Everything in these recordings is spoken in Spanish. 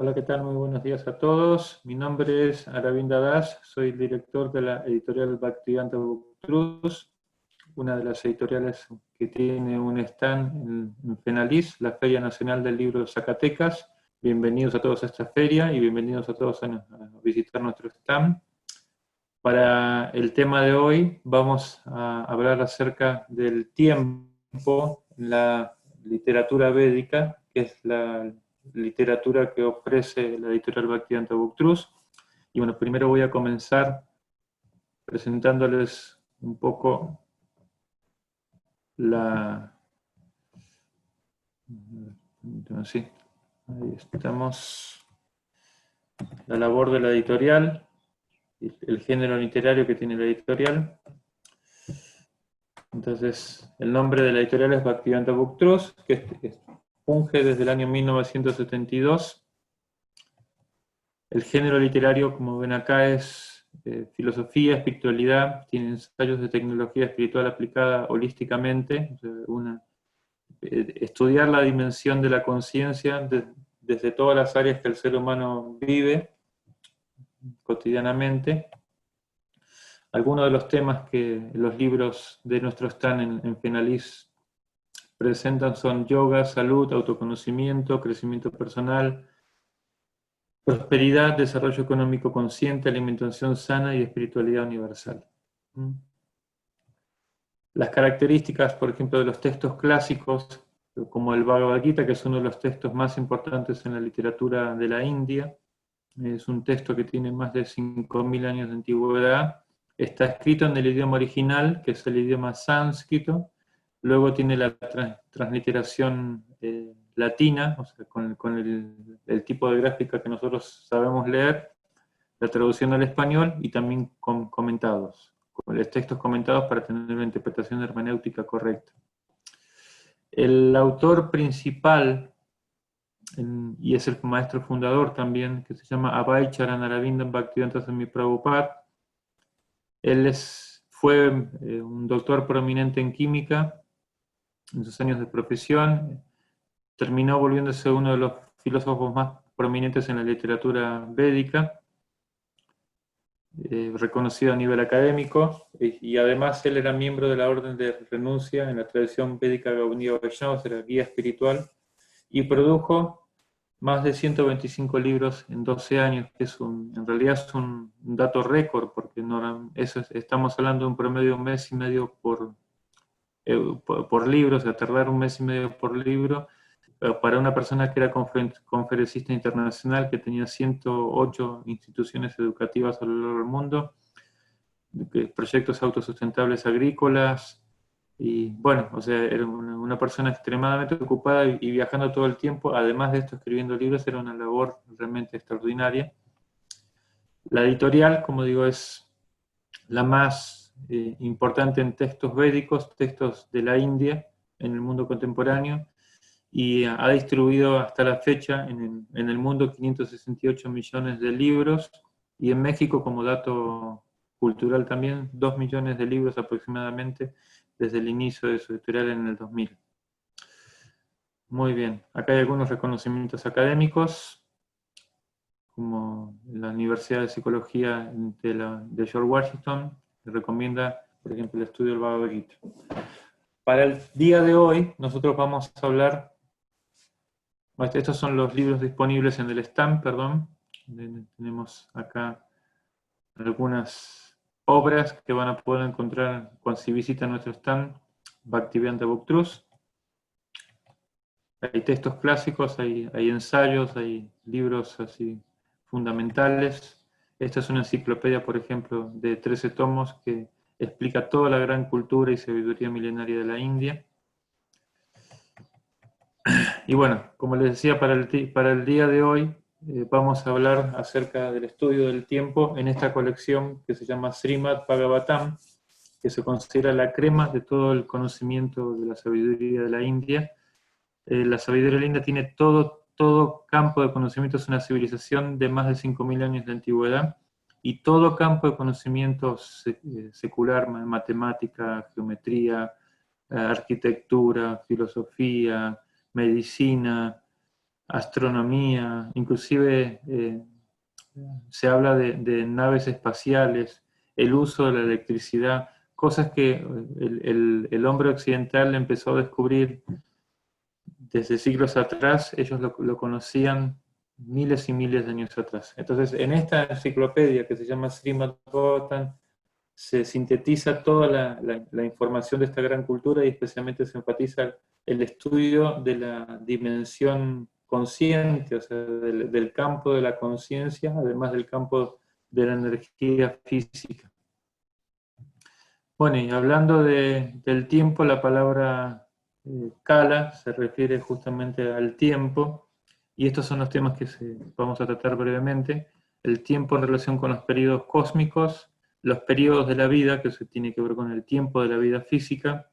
Hola, ¿qué tal? Muy buenos días a todos. Mi nombre es Aravinda Das, soy el director de la editorial Bhaktivedanta Booktrusts, una de las editoriales que tiene un stand en FENALIZ, la Feria Nacional del Libro de Zacatecas. Bienvenidos a todos a esta feria y bienvenidos a todos a visitar nuestro stand. Para el tema de hoy vamos a hablar acerca del tiempo en la literatura védica, que es la literatura que ofrece la editorial Bhaktivedanta Booktrusts. Y bueno, primero voy a comenzar presentándoles un poco sí, ahí estamos, la labor de la editorial, el género literario que tiene la editorial. Entonces, el nombre de la editorial es Bhaktivedanta Booktrusts, que funge desde el año 1972. El género literario, como ven acá, es filosofía, espiritualidad, tiene ensayos de tecnología espiritual aplicada holísticamente, o sea, estudiar la dimensión de la conciencia desde todas las áreas que el ser humano vive cotidianamente. Algunos de los temas que los libros de nuestro stand en FENALIZ presentan son yoga, salud, autoconocimiento, crecimiento personal, prosperidad, desarrollo económico consciente, alimentación sana y espiritualidad universal. Las características, por ejemplo, de los textos clásicos, como el Bhagavad Gita, que es uno de los textos más importantes en la literatura de la India, es un texto que tiene más de 5.000 años de antigüedad, está escrito en el idioma original, que es el idioma sánscrito, luego tiene la transliteración latina, o sea, con el tipo de gráfica que nosotros sabemos leer, la traducción al español y también con comentados, con los textos comentados para tener una interpretación hermenéutica correcta. El autor principal, y es el maestro fundador también, que se llama Abhay Charan Arvindan Bhaktivedanta Swami Prabhupada. Él fue un doctor prominente en química en sus años de profesión, terminó volviéndose uno de los filósofos más prominentes en la literatura védica, reconocido a nivel académico, y además él era miembro de la Orden de Renuncia en la tradición védica Gaudiya Vaishnava, era guía espiritual, y produjo más de 125 libros en 12 años, que en realidad es un dato récord, porque estamos hablando de un promedio de un mes y medio por libro, o sea, tardar un mes y medio por libro, para una persona que era conferencista internacional, que tenía 108 instituciones educativas a lo largo del mundo, proyectos autosustentables agrícolas, y bueno, o sea, era una persona extremadamente ocupada y viajando todo el tiempo, además de esto escribiendo libros, era una labor realmente extraordinaria. La editorial, como digo, es la más importante en textos védicos, textos de la India, en el mundo contemporáneo, y ha distribuido hasta la fecha en el mundo 568 millones de libros, y en México, como dato cultural también, 2 millones de libros aproximadamente desde el inicio de su editorial en el 2000. Muy bien, acá hay algunos reconocimientos académicos, como la Universidad de Psicología de George Washington, que recomienda, por ejemplo, el estudio del Bhagavad Gita. Para el día de hoy, nosotros vamos a hablar, estos son los libros disponibles en el stand, perdón, tenemos acá algunas obras que van a poder encontrar si visitan nuestro stand, Bhaktivedanta Booktrusts. Hay textos clásicos, hay ensayos, hay libros así fundamentales. Esta es una enciclopedia, por ejemplo, de 13 tomos que explica toda la gran cultura y sabiduría milenaria de la India. Y bueno, como les decía, para el día de hoy vamos a hablar acerca del estudio del tiempo en esta colección que se llama Srimad Bhagavatam, que se considera la crema de todo el conocimiento de la sabiduría de la India. La sabiduría de la India tiene todo campo de conocimiento, es una civilización de más de 5.000 años de antigüedad, y todo campo de conocimiento secular, matemática, geometría, arquitectura, filosofía, medicina, astronomía, inclusive se habla de naves espaciales, el uso de la electricidad, cosas que el hombre occidental empezó a descubrir desde siglos atrás. Ellos lo conocían miles y miles de años atrás. Entonces, en esta enciclopedia que se llama Srimad Bhagavatam, se sintetiza toda la información de esta gran cultura y especialmente se enfatiza el estudio de la dimensión consciente, o sea, del campo de la conciencia, además del campo de la energía física. Bueno, y hablando del tiempo, la palabra Kala se refiere justamente al tiempo, y estos son los temas que vamos a tratar brevemente. El tiempo en relación con los periodos cósmicos, los periodos de la vida, que se tiene que ver con el tiempo de la vida física,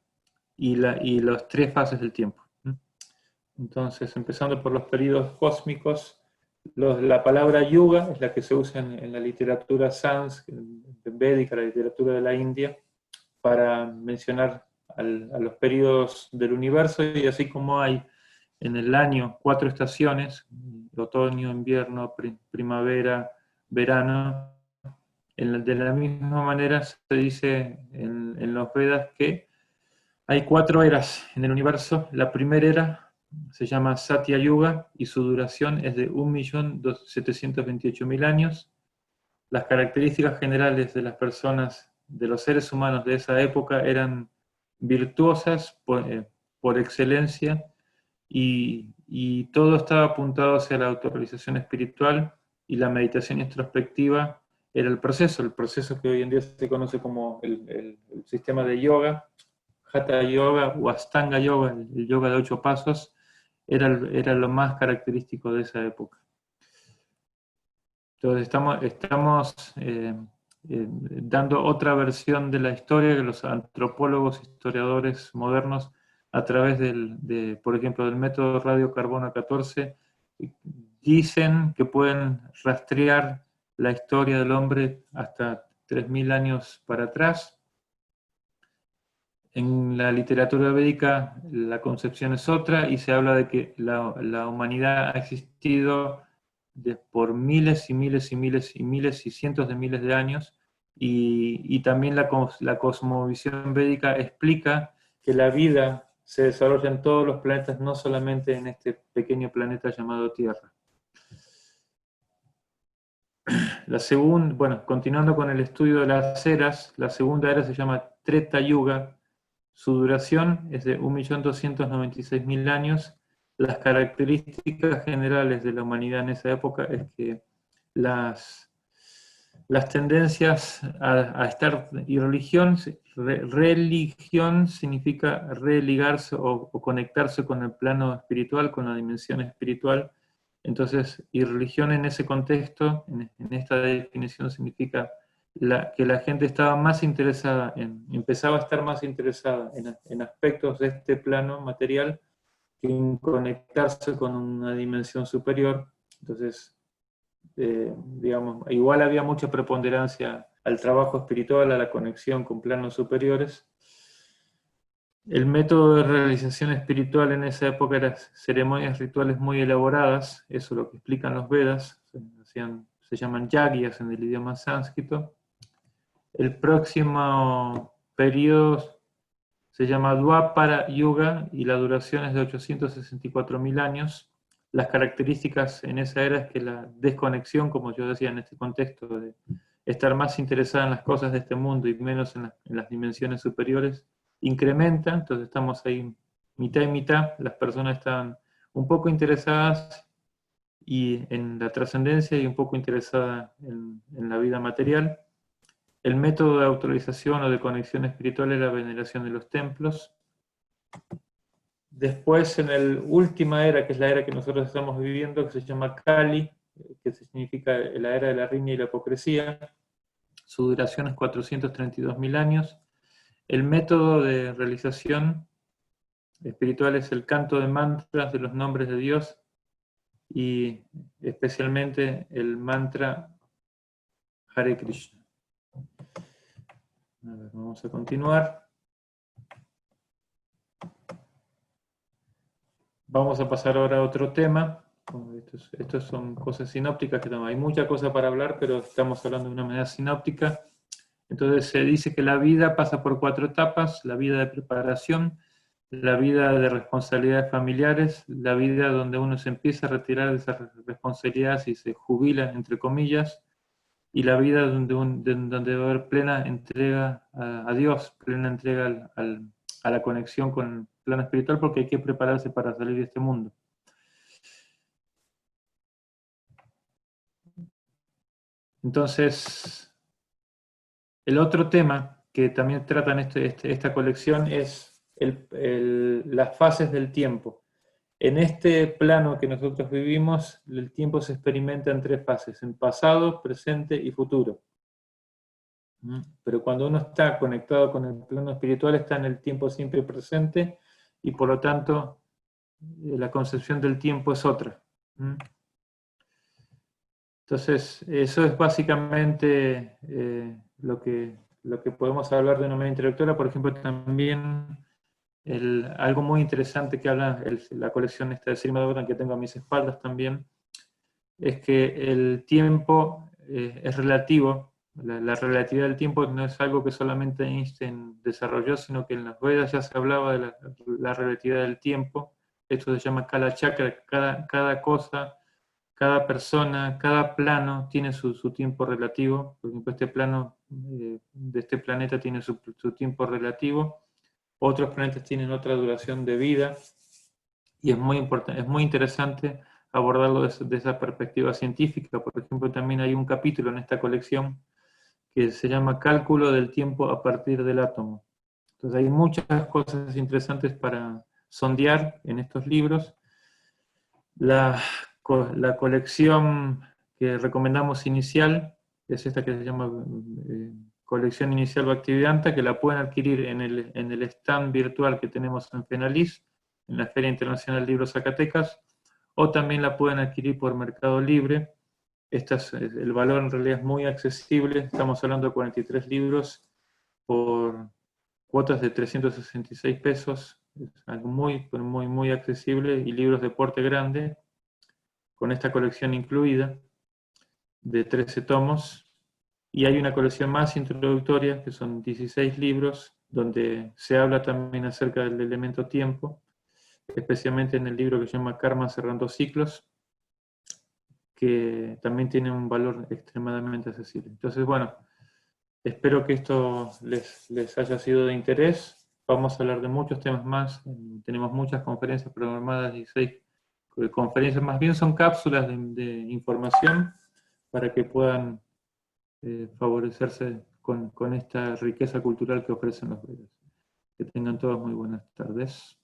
y las tres fases del tiempo. Entonces, empezando por los periodos cósmicos, la palabra yuga es la que se usa en la literatura védica, la literatura de la India, para mencionar a los periodos del universo, y así como hay en el año 4 estaciones, otoño, invierno, primavera, verano, de la misma manera se dice en los Vedas que hay 4 eras en el universo. La primera era se llama Satya Yuga y su duración es de 1.728.000 años. Las características generales de las personas, de los seres humanos de esa época, eran virtuosas por excelencia, y todo estaba apuntado hacia la autorrealización espiritual, y la meditación introspectiva era el proceso que hoy en día se conoce como el sistema de yoga, Hatha Yoga o Astanga Yoga, el yoga de 8 pasos, era lo más característico de esa época. Entonces estamos dando otra versión de la historia que los antropólogos, historiadores modernos, a través por ejemplo, del método radiocarbono 14, dicen que pueden rastrear la historia del hombre hasta 3.000 años para atrás. En la literatura védica la concepción es otra, y se habla de que la humanidad ha existido por miles y miles y miles y miles y cientos de miles de años, y también la cosmovisión védica explica que la vida se desarrolla en todos los planetas, no solamente en este pequeño planeta llamado Tierra. Continuando con el estudio de las eras, la segunda era se llama Treta Yuga. Su duración es de 1.296.000 años. Las características generales de la humanidad en esa época es que las tendencias a estar, y religión significa religarse o conectarse con el plano espiritual, con la dimensión espiritual. Entonces, y religión en ese contexto, en esta definición, significa que la gente estaba más interesada empezaba a estar más interesada en aspectos de este plano material que en conectarse con una dimensión superior. Entonces, digamos, igual había mucha preponderancia al trabajo espiritual, a la conexión con planos superiores. El método de realización espiritual en esa época eran ceremonias rituales muy elaboradas, eso es lo que explican los Vedas, se llaman yagyas en el idioma sánscrito. El próximo periodo se llama Dwapara Yuga y la duración es de 864.000 años. Las características en esa era es que la desconexión, como yo decía en este contexto, de estar más interesada en las cosas de este mundo y menos en las dimensiones superiores, incrementa. Entonces estamos ahí mitad y mitad. Las personas están un poco interesadas en la trascendencia y un poco interesadas en la vida material. El método de autorización o de conexión espiritual es la veneración de los templos. Después, en la última era, que es la era que nosotros estamos viviendo, que se llama Kali, que significa la era de la riña y la hipocresía, su duración es 432.000 años. El método de realización espiritual es el canto de mantras de los nombres de Dios, y especialmente el mantra Hare Krishna. A ver, vamos a continuar. Vamos a pasar ahora a otro tema, Bueno, estos son cosas sinópticas que hay mucha cosa para hablar, pero estamos hablando de una manera sinóptica. Entonces se dice que la vida pasa por 4 etapas: la vida de preparación, la vida de responsabilidades familiares, la vida donde uno se empieza a retirar de esas responsabilidades y se jubila, entre comillas, y la vida donde va a haber plena entrega a Dios, plena entrega a la conexión con el plano espiritual, porque hay que prepararse para salir de este mundo. Entonces, el otro tema que también tratan esta colección es las fases del tiempo. En este plano que nosotros vivimos, el tiempo se experimenta en 3 fases: en pasado, presente y futuro. Pero cuando uno está conectado con el plano espiritual, está en el tiempo siempre presente, y por lo tanto la concepción del tiempo es otra. Entonces, eso es básicamente lo que podemos hablar de una manera intelectual. Por ejemplo, también algo muy interesante que habla la colección esta de Srimad Bhagavatam, que tengo a mis espaldas también, es que el tiempo es relativo. La relatividad del tiempo no es algo que solamente Einstein desarrolló, sino que en las Vedas ya se hablaba de la relatividad del tiempo. Esto se llama Kala Chakra. Cada cosa, cada persona, cada plano tiene su tiempo relativo. Por ejemplo, este plano de este planeta tiene su tiempo relativo. Otros planetas tienen otra duración de vida. Y es muy importante, es muy interesante abordarlo de esa perspectiva científica. Por ejemplo, también hay un capítulo en esta colección que se llama Cálculo del tiempo a partir del átomo. Entonces hay muchas cosas interesantes para sondear en estos libros. La colección que recomendamos inicial es esta que se llama Colección Inicial Bhaktivedanta, que la pueden adquirir en el stand virtual que tenemos en FENALIS, en la Feria Internacional del Libro Zacatecas, o también la pueden adquirir por Mercado Libre. El valor en realidad es muy accesible, estamos hablando de 43 libros por cuotas de 366 pesos, es algo muy, muy, muy accesible, y libros de porte grande, con esta colección incluida, de 13 tomos, y hay una colección más introductoria, que son 16 libros, donde se habla también acerca del elemento tiempo, especialmente en el libro que se llama Karma Cerrando Ciclos, que también tiene un valor extremadamente accesible. Entonces, bueno, espero que esto les haya sido de interés. Vamos a hablar de muchos temas más. Tenemos muchas conferencias programadas, 16 conferencias, más bien son cápsulas de información para que puedan favorecerse con esta riqueza cultural que ofrecen los Vedas. Que tengan todas muy buenas tardes.